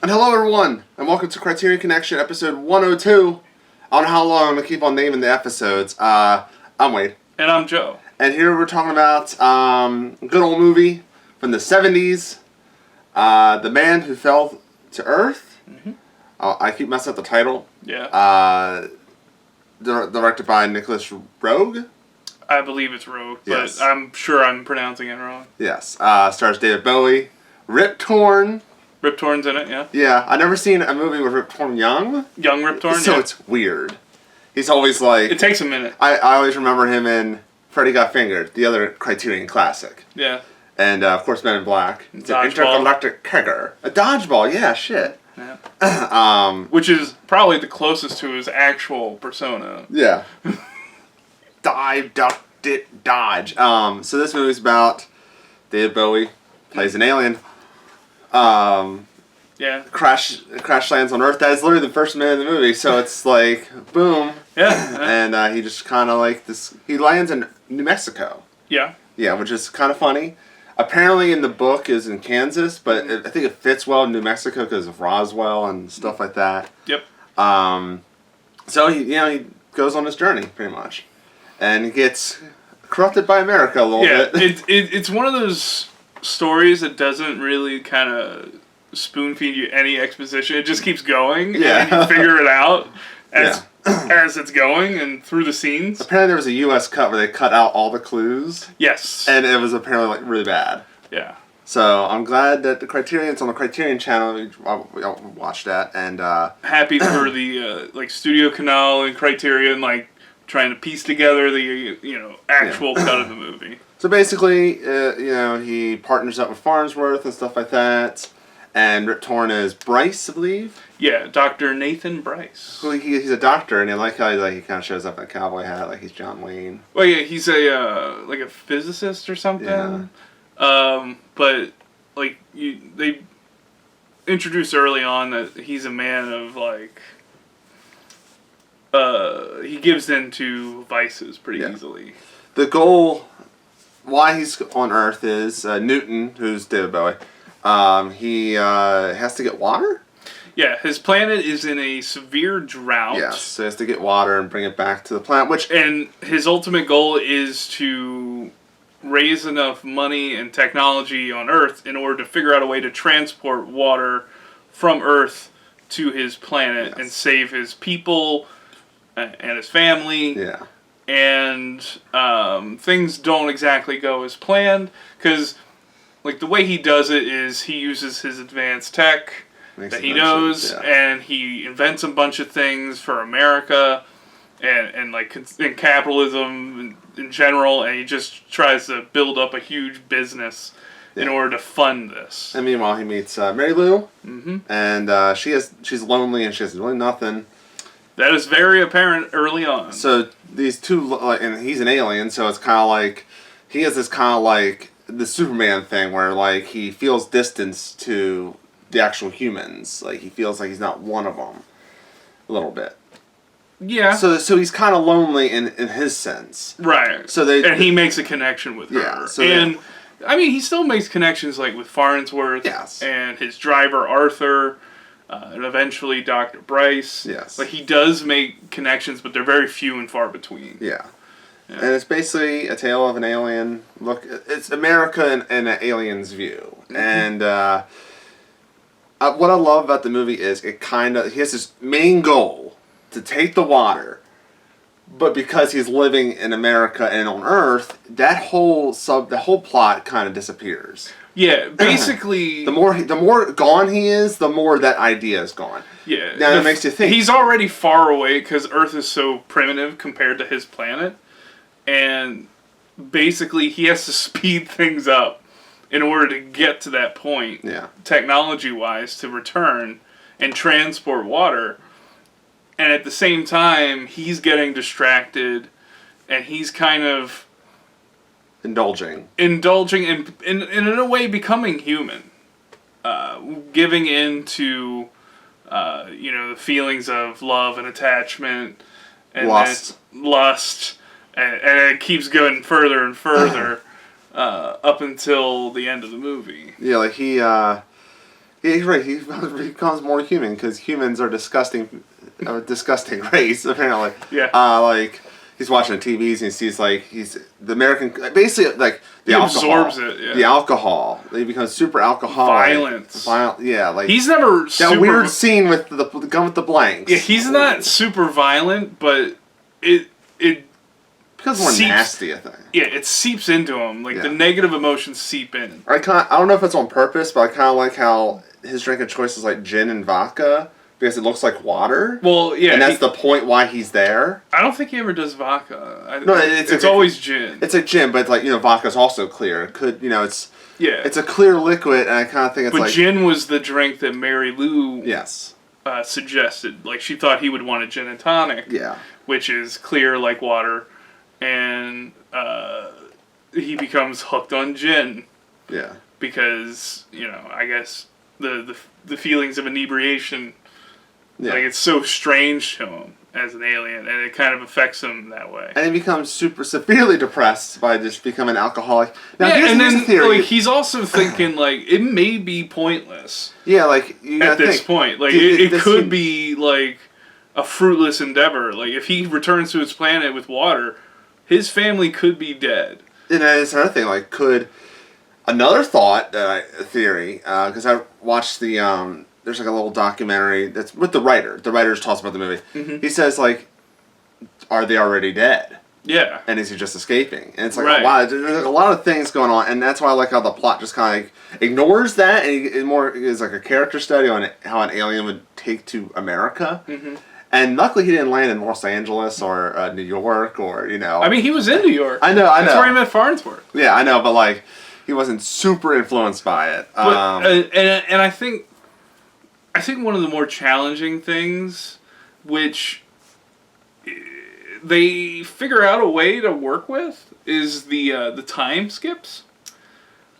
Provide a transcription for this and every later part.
And hello everyone, and welcome to Criterion Connection, episode 102. I don't know how long I'm going to keep on naming the episodes. I'm Wade. And I'm Joe. And here we're talking about a good old movie from the 70s, The Man Who Fell to Earth. Mm-hmm. I keep messing up the title. Yeah. Directed by Nicholas Roeg. I believe it's Rogue, but Yes. I'm sure I'm pronouncing it wrong. Yes. Stars David Bowie. Rip Torn. Rip Torn's in it, yeah. Yeah, I've never seen a movie with Rip Torn young. Young Rip Torn, So yeah. it's weird. He's always like... It takes a minute. I always remember him in Freddy Got Fingered, the other Criterion classic. Yeah. And, of course, Men in Black. It's an Dodgeball. intergalactic kegger. A dodgeball, yeah, shit. Yeah. Which is probably the closest to his actual persona. Yeah. Dive, duck, dodge. So this movie's about David Bowie, plays an alien. Yeah. Crash lands on Earth. That is literally the first minute of the movie, so it's like, boom. Yeah. And he just kind of like this... He lands in New Mexico. Yeah. Yeah, which is kind of funny. Apparently in the book is in Kansas, but I think it fits well in New Mexico because of Roswell and stuff like that. Yep. So he goes on his journey, pretty much. And he gets corrupted by America a little bit. It's one of those stories that doesn't really kind of spoon feed you any exposition. It just keeps going, and you figure it out as it's going and through the scenes. Apparently there was a U.S. cut where they cut out all the clues. Yes. And it was apparently like really bad. Yeah. So I'm glad that the Criterion's on the Criterion channel. I'll watch that. And happy for the Studio Canal and Criterion trying to piece together the actual cut of the movie. So basically, he partners up with Farnsworth and stuff like that. And Rip Torn is Bryce, I believe. Yeah, Dr. Nathan Bryce. Well, he's a doctor, and I like how he kind of shows up in a cowboy hat, like he's John Wayne. Well, yeah, he's a physicist or something. Yeah. But they introduced early on that he's a man of he gives in to vices pretty easily. The goal, why he's on Earth, is Newton, who's David Bowie. He has to get water? Yeah, his planet is in a severe drought. Yes, so he has to get water and bring it back to the planet, And his ultimate goal is to raise enough money and technology on Earth in order to figure out a way to transport water from Earth to his planet and save his people and his family. Yeah. And things don't exactly go as planned, because the way he does it is he uses his advanced tech that he knows, and he invents a bunch of things for America and in capitalism in general, and he just tries to build up a huge business in order to fund this. And meanwhile, he meets Mary Lou, and she's lonely and she has really nothing. That is very apparent early on. So these two, and he's an alien, so it's kind of like he has this kind of the Superman thing where he feels distance to the actual humans. He feels like he's not one of them a little bit. Yeah. So he's kind of lonely in his sense. Right. And he makes a connection with her. He still makes connections with Farnsworth and his driver Arthur, and eventually Dr. Bryce. Yes. He does make connections, but they're very few and far between. Yeah. And it's basically a tale of an alien. Look, it's America in an alien's view. And what I love about the movie is he has this main goal to take the water, but because he's living in America and on Earth, the whole plot kind of disappears. Yeah, basically, the more gone he is, the more that idea is gone. Yeah, now it makes you think he's already far away because Earth is so primitive compared to his planet. And basically, he has to speed things up in order to get to that point, technology-wise, to return and transport water. And at the same time, he's getting distracted, and he's kind of indulging and in a way becoming human, giving in to the feelings of love and attachment and lust. And it keeps going further and further up until the end of the movie. Yeah, Yeah, he's right. He becomes more human because humans are disgusting, a disgusting race apparently. Yeah. Like he's watching the TVs and he sees like he's the American, basically like the alcohol. Absorbs it. Yeah. The alcohol. He becomes super alcoholic. Violence. Yeah, like he's never that weird scene with the gun with the blanks. Yeah, he's not super violent, but it becomes more nasty, I think. Yeah, it seeps into him. Like the negative emotions seep in. I don't know if it's on purpose, but I kind of like how his drinking choice is like gin and vodka because it looks like water. Well, yeah, and that's the point why he's there. I don't think he ever does vodka. No, it's always gin. It's a gin, but like vodka's also clear. It could it's it's a clear liquid, and I kind of think it's But gin was the drink that Mary Lou suggested. Like she thought he would want a gin and tonic. Yeah, which is clear like water, and he becomes hooked on gin. Yeah, because I guess the feelings of inebriation, like it's so strange to him as an alien, and it kind of affects him that way. And he becomes super severely depressed by just becoming an alcoholic. Now, here's the theory. Like, he's also thinking like it may be pointless. Yeah, like at this point, like it could be like a fruitless endeavor. Like if he returns to his planet with water, his family could be dead. And that's another thing. Like, another theory? Because I watched the there's like a little documentary that's with the writer. The writer talks about the movie. Mm-hmm. He says like, are they already dead? Yeah. And is he just escaping? And it's like, oh, wow, there's a lot of things going on, and that's why I like how the plot just kind of like ignores that, and it more is like a character study on how an alien would take to America. Mm-hmm. And luckily, he didn't land in Los Angeles or New York or I mean, he was in New York. I know. That's where he met Farnsworth. Yeah, I know, but like, he wasn't super influenced by it. But, and I think one of the more challenging things, which they figure out a way to work with, is the time skips.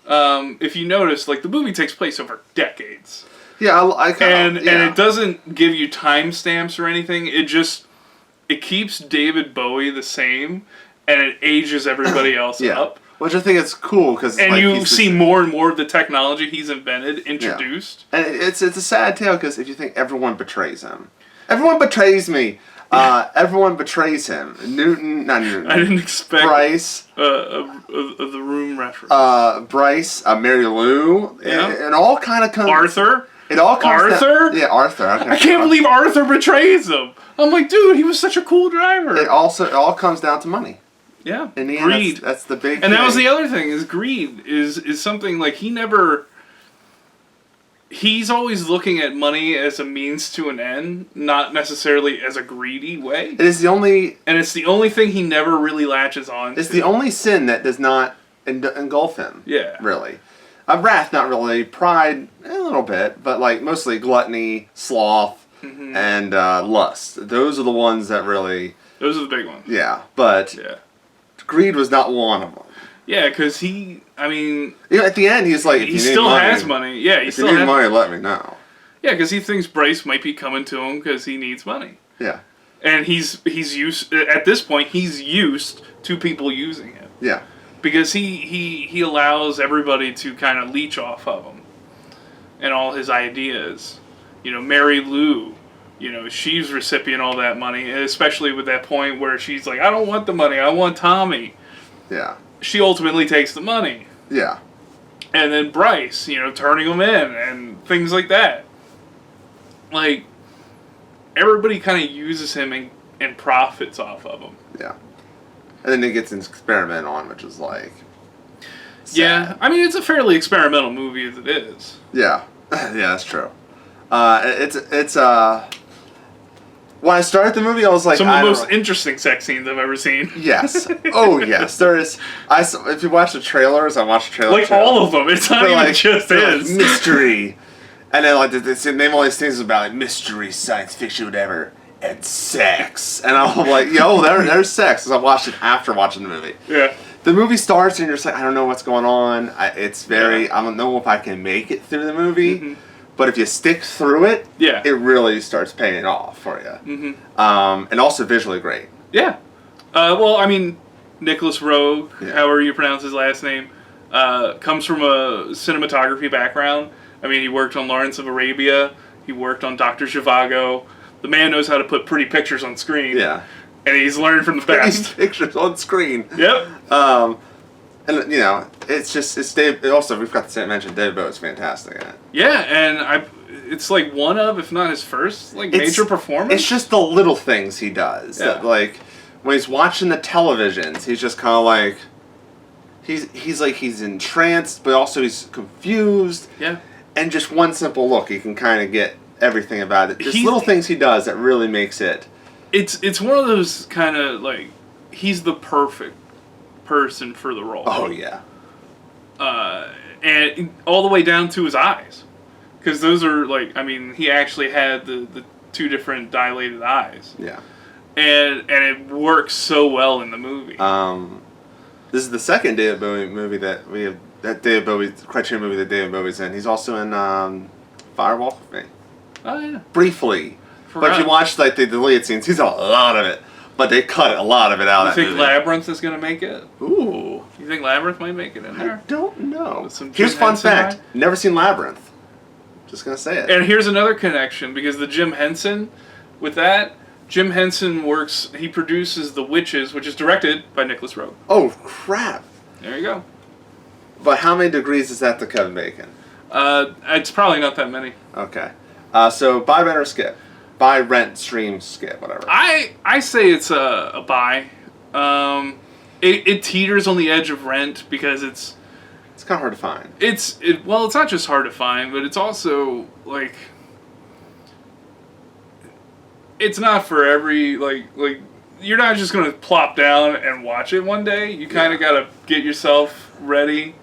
If you notice, like the movie takes place over decades. Yeah, I kind of, and it doesn't give you timestamps or anything. It keeps David Bowie the same, and it ages everybody else up. Which I think is cool because you see more and more of the technology he's invented introduced. Yeah. And it's a sad tale because if you think everyone betrays him, everyone betrays me. Everyone betrays him. Not Newton. I didn't expect Bryce. The Room reference. Bryce, Mary Lou, and all kind of comes. Arthur. It all comes. Arthur. Arthur. I can't believe Arthur betrays him. I'm like, dude, he was such a cool driver. It all comes down to money. Yeah. In the greed. End, that's the big and thing. That was the other thing, is greed is something like he's always looking at money as a means to an end, not necessarily as a greedy way. It is the only... And it's the only thing he never really latches on to. It's the only sin that does not engulf him. Yeah. Really. Wrath, not really. Pride, a little bit. But like mostly gluttony, sloth, and lust. Those are the ones that really... Those are the big ones. Yeah. But... Yeah. Greed was not one of them. Yeah, because at the end, he's like, he still has money. Yeah, if you need money, let me know. Yeah, because he thinks Bryce might be coming to him because he needs money. Yeah. And he's used, at this point, he's used to people using him. Yeah. Because he allows everybody to kind of leech off of him and all his ideas. Mary Lou, she's recipient all that money, especially with that point where she's like, I don't want the money, I want Tommy. Yeah. She ultimately takes the money. Yeah. And then Bryce, turning him in and things like that. Like, everybody kind of uses him and profits off of him. Yeah. And then he gets an experiment on, which is like... sad. Yeah. I mean, it's a fairly experimental movie as it is. Yeah. Yeah, that's true. It's when I started the movie, I was like... Some of the most interesting sex scenes I've ever seen. Yes. Oh, yes. There is... If you watch the trailers, I watched the trailers. Like, all of them. It's not even just his. Like, mystery. And then, like, they name all these things about, like, mystery, science fiction, whatever, and sex. And I'm like, yo, there's sex. Because I watched it after watching the movie. Yeah. The movie starts, and you're just like, I don't know what's going on. I don't know if I can make it through the movie. Mm-hmm. But if you stick through it, it really starts paying off for you. Mm-hmm. And also visually great. Yeah. Well, I mean, Nicholas Roeg, however you pronounce his last name, comes from a cinematography background. I mean, he worked on Lawrence of Arabia. He worked on Dr. Zhivago. The man knows how to put pretty pictures on screen. Yeah. And he's learned from the best. Pictures on screen. Yep. And, you know, it's Dave. Also, we've got to mention David Bowie's fantastic at it. Yeah, and it's like one of, if not his first, like major performance. It's just the little things he does. Yeah. That, like, when he's watching the televisions, he's just kind of like, he's entranced, but also he's confused. Yeah. And just one simple look, you can kind of get everything about it. Just little things he does that really makes it. It's one of those kind of, like, he's the perfect person for the role. Oh, yeah. And all the way down to his eyes. Because those are, like, I mean, he actually had the two different dilated eyes. Yeah. And it works so well in the movie. This is the second David Bowie movie that we have, Criterion movie that David Bowie's in. He's also in Firewalk with Me. Oh, yeah. Briefly. But if you watch, like, the deleted scenes, he's in a lot of it. But they cut a lot of it out. You think Labyrinth is going to make it? Ooh. You think Labyrinth might make it in there? I don't know. Here's fun fact. Never seen Labyrinth. Just going to say it. And here's another connection, because the Jim Henson, with that, Jim Henson he produces The Witches, which is directed by Nicholas Roeg. Oh, crap. There you go. But how many degrees is that to Kevin Bacon? It's probably not that many. Okay. So buy, rent, or skip? Buy, rent, stream, skip, whatever. I say it's a buy. It teeters on the edge of rent because it's kind of hard to find. It's not just hard to find, but it's also like it's not for every like you're not just gonna plop down and watch it one day. You kind of gotta get yourself ready.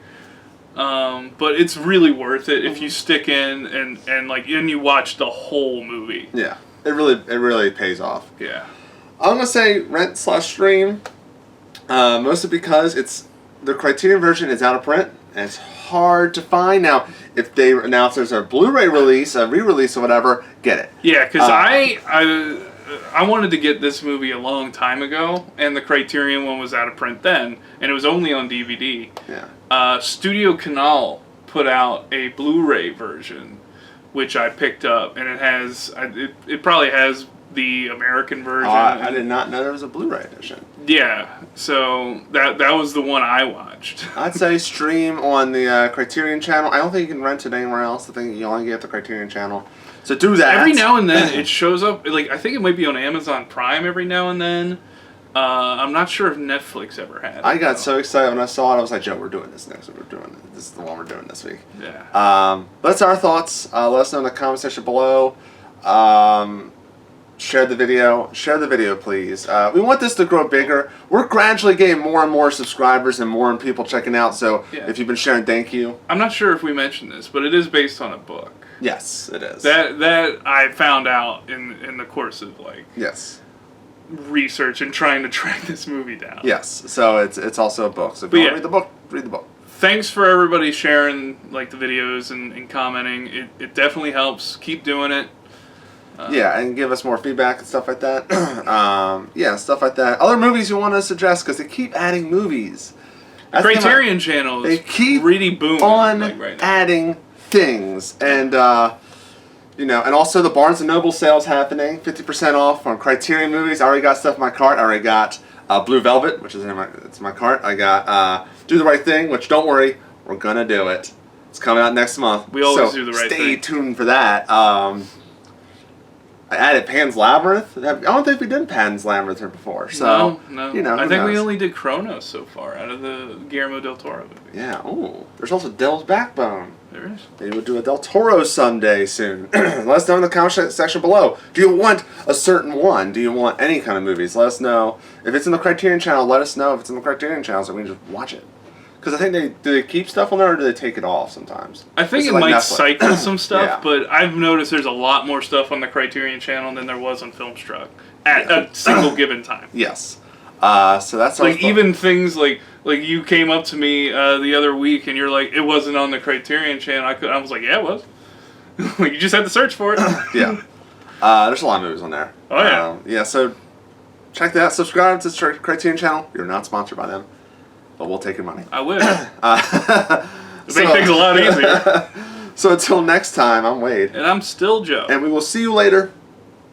But it's really worth it if you stick in and you watch the whole movie. Yeah, it really pays off. Yeah, I'm gonna say rent/stream, mostly because the Criterion version is out of print and it's hard to find now. If there's a Blu-ray release, a re-release or whatever, get it. Yeah, because I wanted to get this movie a long time ago, and the Criterion one was out of print then, and it was only on DVD. Yeah. Studio Canal put out a Blu-ray version, which I picked up, and it probably has the American version. I did not know there was a Blu-ray edition. Yeah, so that was the one I watched. I'd say stream on the Criterion channel. I don't think you can rent it anywhere else. I think you only get the Criterion channel. So do that. Every now and then it shows up. Like I think it might be on Amazon Prime every now and then. I'm not sure if Netflix ever had it. I got so excited when I saw it. I was like, Joe, we're doing this next week. This is the one we're doing this week. Yeah. That's our thoughts. Let us know in the comment section below. Share the video, please. We want this to grow bigger. We're gradually getting more and more subscribers and more people checking out. So if you've been sharing, thank you. I'm not sure if we mentioned this, but it is based on a book. Yes, it is. That I found out in the course of research and trying to track this movie down. Yes, so it's also a book. So if you want to read the book. Thanks for everybody sharing the videos and commenting. It definitely helps. Keep doing it. And give us more feedback and stuff like that. Stuff like that. Other movies you want to suggest, because they keep adding movies. The Criterion channel is really booming right now. Adding things. And, and also the Barnes & Noble sale's happening. 50% off on Criterion movies. I already got stuff in my cart. I already got Blue Velvet, which is in my cart. I got Do the Right Thing, which don't worry, we're going to do it. It's coming out next month. We always do the right thing. Stay tuned for that. I added Pan's Labyrinth. I don't think we did Pan's Labyrinth here before. So, no. I think we only did Kronos so far out of the Guillermo del Toro movie. Yeah. Oh, there's also Devil's Backbone. There is. Maybe we'll do a Del Toro someday soon. Let us know in the comment section below. Do you want a certain one? Do you want any kind of movies? Let us know. If it's in the Criterion channel, let us know if it's in the Criterion channel so we can just watch it. Because I think do they keep stuff on there or do they take it off sometimes? I think it might cycle some stuff, but I've noticed there's a lot more stuff on the Criterion channel than there was on Filmstruck at a single given time. Yes. So that's even things like you came up to me the other week and you're like, it wasn't on the Criterion channel. I was like, yeah, it was. You just had to search for it. Yeah. There's a lot of movies on there. Oh yeah. So check that out. Subscribe to the Criterion channel. You're not sponsored by them. But we'll take your money. I will. Make things a lot easier. So until next time, I'm Wade. And I'm still Joe. And we will see you later.